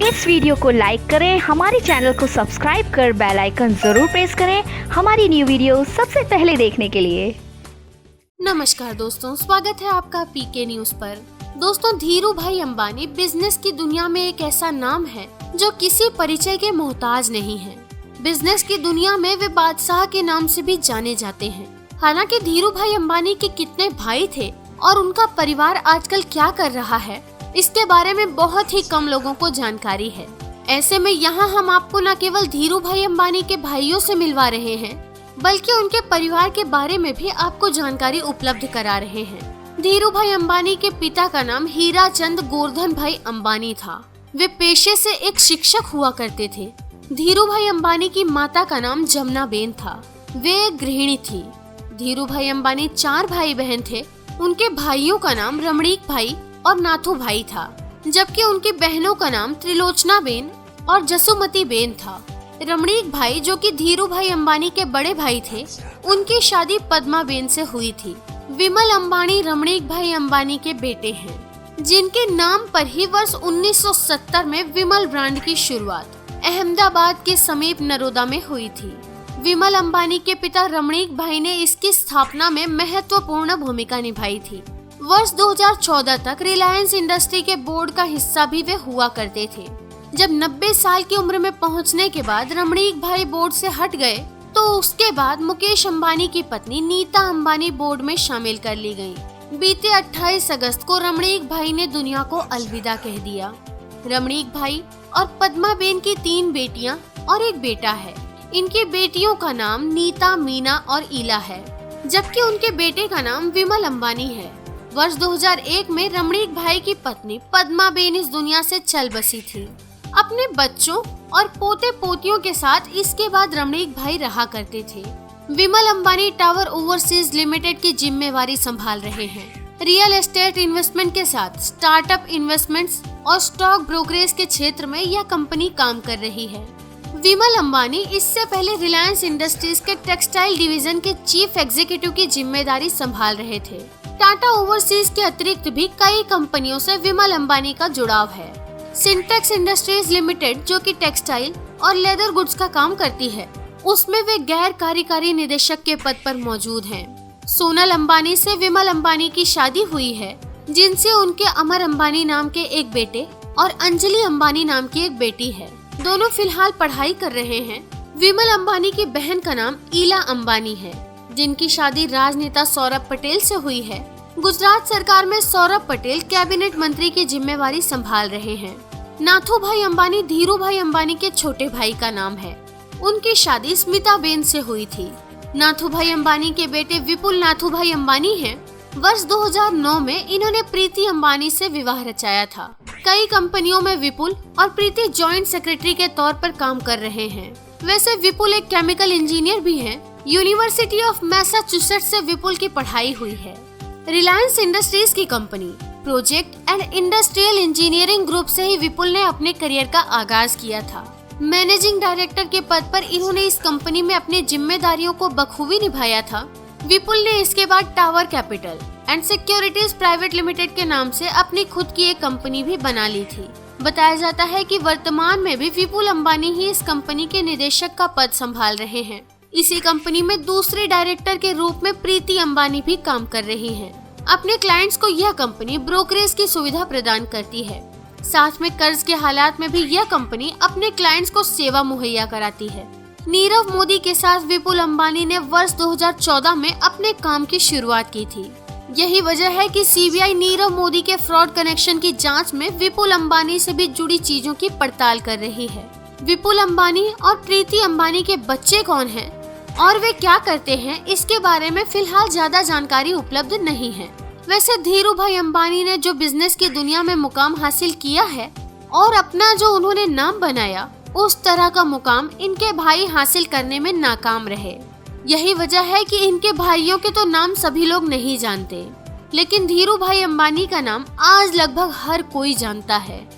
इस वीडियो को लाइक करें, हमारे चैनल को सब्सक्राइब कर बेल आइकन जरूर प्रेस करें हमारी न्यू वीडियो सबसे पहले देखने के लिए। नमस्कार दोस्तों, स्वागत है आपका पीके न्यूज पर। दोस्तों, धीरू भाई अंबानी बिजनेस की दुनिया में एक ऐसा नाम है जो किसी परिचय के मोहताज नहीं है। बिजनेस की दुनिया में वे बादशाह के नाम से भी जाने जाते हैं। हालांकि धीरू भाई अंबानी के कितने भाई थे और उनका परिवार आजकल क्या कर रहा है, इसके बारे में बहुत ही कम लोगों को जानकारी है। ऐसे में यहाँ हम आपको न केवल धीरू भाई अंबानी के भाइयों से मिलवा रहे हैं, बल्कि उनके परिवार के बारे में भी आपको जानकारी उपलब्ध करा रहे हैं। धीरू भाई अंबानी के पिता का नाम हीरा चंद गोवर्धन भाई अंबानी था। वे पेशे से एक शिक्षक हुआ करते थे। धीरू भाई अंबानी की माता का नाम जमुना बेन था। वे एक गृहिणी थी। धीरू भाई अंबानी 4 भाई बहन थे। उनके भाइयों का नाम रमणीक भाई और नाथू भाई था, जबकि उनकी बहनों का नाम त्रिलोचना बेन और जसुमती बेन था। रमणीक भाई, जो कि धीरू भाई अंबानी के बड़े भाई थे, उनकी शादी पद्मा बेन से हुई थी। विमल अंबानी रमणीक भाई अंबानी के बेटे हैं, जिनके नाम पर ही वर्ष 1970 में विमल ब्रांड की शुरुआत अहमदाबाद के समीप नरोदा में हुई थी। विमल अंबानी के पिता रमणीक भाई ने इसकी स्थापना में महत्वपूर्ण भूमिका निभाई थी। वर्ष 2014 तक रिलायंस इंडस्ट्री के बोर्ड का हिस्सा भी वे हुआ करते थे। जब 90 साल की उम्र में पहुंचने के बाद रमणीक भाई बोर्ड से हट गए, तो उसके बाद मुकेश अंबानी की पत्नी नीता अंबानी बोर्ड में शामिल कर ली गयी। बीते 28 अगस्त को रमणीक भाई ने दुनिया को अलविदा कह दिया। रमणीक भाई और पद्मा बेन की 3 बेटियां और एक बेटा है। इनकी बेटियों का नाम नीता, मीना और ईला है, जबकि उनके बेटे का नाम विमल अंबानी है। वर्ष 2001 में रमणीक भाई की पत्नी पद्मा बेन इस दुनिया से चल बसी थी। अपने बच्चों और पोते पोतियों के साथ इसके बाद रमणीक भाई रहा करते थे। विमल अंबानी टावर ओवरसीज लिमिटेड की जिम्मेवारी संभाल रहे हैं। रियल एस्टेट इन्वेस्टमेंट के साथ स्टार्टअप इन्वेस्टमेंट्स और स्टॉक ब्रोकरेज के क्षेत्र में यह कंपनी काम कर रही है। विमल अंबानी इससे पहले रिलायंस इंडस्ट्रीज के टेक्सटाइल डिवीजन के चीफ एग्जीक्यूटिव की जिम्मेदारी संभाल रहे थे। टाटा ओवरसीज के अतिरिक्त भी कई कंपनियों से विमल अंबानी का जुड़ाव है। सिंटेक्स इंडस्ट्रीज लिमिटेड, जो कि टेक्सटाइल और लेदर गुड्स का काम करती है, उसमें वे गैर कार्यकारी निदेशक के पद पर मौजूद हैं। सोनल अंबानी से विमल अंबानी की शादी हुई है, जिनसे उनके अमर अंबानी नाम के एक बेटे और अंजलि अंबानी नाम की एक बेटी है। दोनों फिलहाल पढ़ाई कर रहे हैं। विमल अंबानी की बहन का नाम ईला अंबानी है, जिनकी शादी राजनेता सौरभ पटेल से हुई है। गुजरात सरकार में सौरभ पटेल कैबिनेट मंत्री की जिम्मेवारी संभाल रहे हैं। नाथू भाई अंबानी धीरू भाई अंबानी के छोटे भाई का नाम है। उनकी शादी स्मिता बेन से हुई थी। नाथू भाई अंबानी के बेटे विपुल नाथू भाई अंबानी हैं। वर्ष 2009 में इन्होंने प्रीति अंबानी से विवाह रचाया था। कई कंपनियों में विपुल और प्रीति जॉइंट सेक्रेटरी के तौर पर काम कर रहे हैं। वैसे विपुल एक केमिकल इंजीनियर भी हैं। यूनिवर्सिटी ऑफ मैसाचुसेट्स से विपुल की पढ़ाई हुई है। रिलायंस इंडस्ट्रीज की company project and industrial engineering group से ही विपुल ने अपने करियर का आगाज किया था। मैनेजिंग डायरेक्टर के पद पर इन्होंने इस कंपनी में अपनी जिम्मेदारियों को बखूबी निभाया था। विपुल ने इसके बाद tower capital and securities private limited के नाम से अपनी खुद की एक कंपनी भी बना ली थी। बताया जाता है कि वर्तमान में भी विपुल अंबानी ही इस कंपनी के निदेशक का पद संभाल रहे हैं। इसी कंपनी में दूसरे डायरेक्टर के रूप में प्रीति अंबानी भी काम कर रही हैं। अपने क्लाइंट्स को यह कंपनी ब्रोकरेज की सुविधा प्रदान करती है। साथ में कर्ज के हालात में भी यह कंपनी अपने क्लाइंट्स को सेवा मुहैया कराती है। नीरव मोदी के साथ विपुल अंबानी ने वर्ष 2014 में अपने काम की शुरुआत की थी। यही वजह है कि सीबीआई नीरव मोदी के फ्रॉड कनेक्शन की जांच में विपुल अंबानी से भी जुड़ी चीजों की पड़ताल कर रही है। विपुल अंबानी और प्रीति अंबानी के बच्चे कौन हैं और वे क्या करते हैं, इसके बारे में फिलहाल ज्यादा जानकारी उपलब्ध नहीं है। वैसे धीरू भाई अंबानी ने जो बिजनेस की दुनिया में मुकाम हासिल किया है और अपना जो उन्होंने नाम बनाया, उस तरह का मुकाम इनके भाई हासिल करने में नाकाम रहे। यही वजह है कि इनके भाइयों के तो नाम सभी लोग नहीं जानते, लेकिन धीरू भाई अंबानी का नाम आज लगभग हर कोई जानता है।